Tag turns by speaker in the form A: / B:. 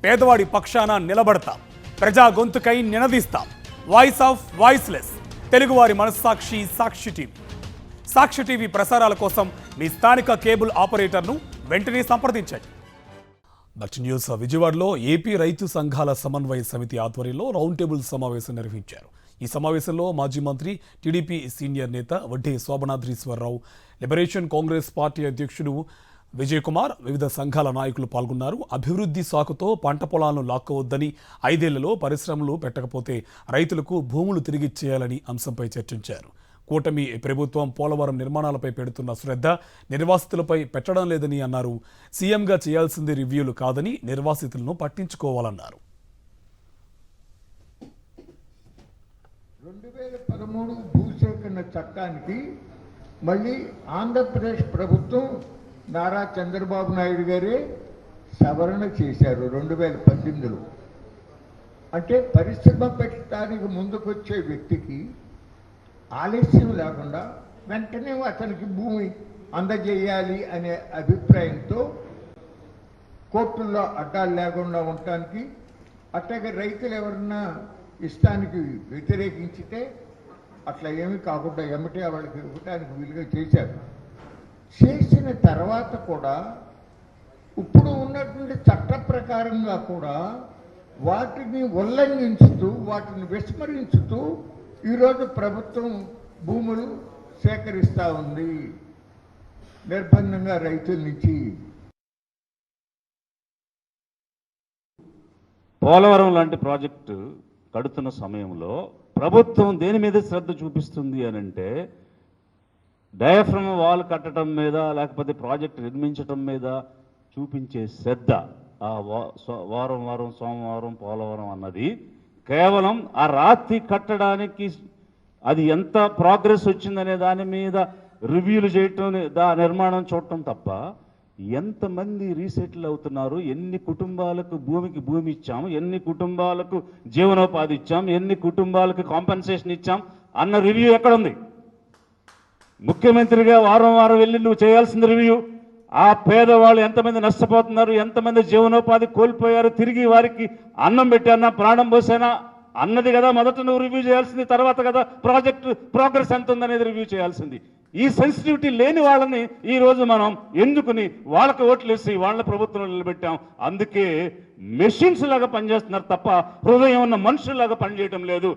A: పేదవాడి పక్షాన నిలబడతాం, ప్రజా గొంతుకై నినదిస్తాం. వాయిస్ ఆఫ్ వాయిస్లెస్, తెలుగువారి మనస్సాక్షి సాక్షి టీవీ. సాక్షి టీవీ ప్రసారాల కోసం మీ స్థానిక కేబుల్ ఆపరేటర్ను వెంటనే సంప్రదించండి. బట్ న్యూస్ విజయవాడలో ఏపీ రైతు సంఘాల సమన్వయ సమితి ఆధ్వర్యంలో రౌండ్ టేబుల్ సమావేశం నిర్వహించారు. ఈ సమావేశంలో మాజీ మంత్రి, టీడీపీ సీనియర్ నేత వడ్డే శోభనాద్రీశ్వరరావు, లిబరేషన్ కాంగ్రెస్ పార్టీ అధ్యక్షుడు విజయ్ కుమార్, వివిధ సంఘాల నాయకులు పాల్గొన్నారు. అభివృద్ధి సాకుతో పంట పొలాలను లాక్కోవద్దని, 5 ఏళ్లలో పరిశ్రమలు పెట్టకపోతే రైతులకు భూములు తిరిగిచ్చేయాలని అంశంపై చర్చించారు. కూటమి ప్రభుత్వం పోలవరం నిర్మాణాలపై పెడుతున్న శ్రద్ధ నిర్వాసితులపై పెట్టడం లేదని అన్నారు. సీఎంగా చేయాల్సింది రివ్యూలు కాదని, నిర్వాసితులను పట్టించుకోవాలన్నారు.
B: 2013 భూసేకరణ చట్టానికి మళ్ళీ ఆంధ్రప్రదేశ్ ప్రభుత్వం నారా చంద్రబాబు నాయుడు గారే సవరణ చేశారు 2018లో. అంటే పరిశ్రమ పెట్టడానికి ముందుకొచ్చే వ్యక్తికి ఆలస్యం లేకుండా వెంటనే అతనికి భూమి అందజేయాలి అనే అభిప్రాయంతో కోర్టుల్లో అడ్డాలు లేకుండా ఉండటానికి, అట్లాగే రైతులు ఎవరన్నా ఇష్టానికి వ్యతిరేకించితే అట్లా ఏమీ కాకుండా ఎమ్మటే వాళ్ళకి ఇవ్వడానికి వీలుగా చేశారు. చేసిన తర్వాత కూడా ఇప్పుడు ఉన్నటువంటి చట్ట ప్రకారంగా కూడా వాటిని ఉల్లంఘించుతూ, వాటిని విస్మరించుతూ ఈరోజు ప్రభుత్వం భూములు సేకరిస్తూ ఉంది నిర్బంధంగా రైతుల నుంచి.
C: పోలవరం లాంటి ప్రాజెక్టు కడుతున్న సమయంలో ప్రభుత్వం దేని మీద శ్రద్ధ చూపిస్తుంది అని అంటే, డయాఫ్రమ్ వాల్ కట్టడం మీద లేకపోతే ప్రాజెక్టు నిర్మించడం మీద చూపించే శ్రద్ధ, ఆ వారం వారం సోమవారం పోలవరం అన్నది కేవలం ఆ రాతి కట్టడానికి అది ఎంత ప్రోగ్రెస్ వచ్చిందనే దాని మీద రివ్యూలు చేయటం, నిర్మాణం చూడటం తప్ప ఎంతమంది రీసెటిల్ అవుతున్నారు, ఎన్ని కుటుంబాలకు భూమి ఇచ్చాము, ఎన్ని కుటుంబాలకు జీవనోపాధి ఇచ్చాం, ఎన్ని కుటుంబాలకు కాంపెన్సేషన్ ఇచ్చాం అన్న రివ్యూ ఎక్కడుంది? ముఖ్యమంత్రిగా వారం వారం వెళ్ళి నువ్వు చేయాల్సిన రివ్యూ, ఆ పేదవాళ్ళు ఎంతమంది నష్టపోతున్నారు, ఎంతమంది జీవనోపాధి కోల్పోయారు, తిరిగి వారికి అన్నం పెట్టానా, ప్రాణం పోసానా అన్నది కదా మొదట నువ్వు రివ్యూ చేయాల్సింది. తర్వాత కదా ప్రాజెక్టు ప్రోగ్రెస్ ఎంత ఉందనేది రివ్యూ చేయాల్సింది. ఈ సెన్సిటివిటీ లేని వాళ్ళని ఈరోజు మనం ఎందుకుని వాళ్ళకి ఓట్లు వేసి వాళ్ళ ప్రభుత్వంలో నిలబెట్టాం. అందుకే మెషిన్స్ లాగా పనిచేస్తున్నారు తప్ప హృదయం ఉన్న మనుషుల్లాగా పనిచేయటం లేదు.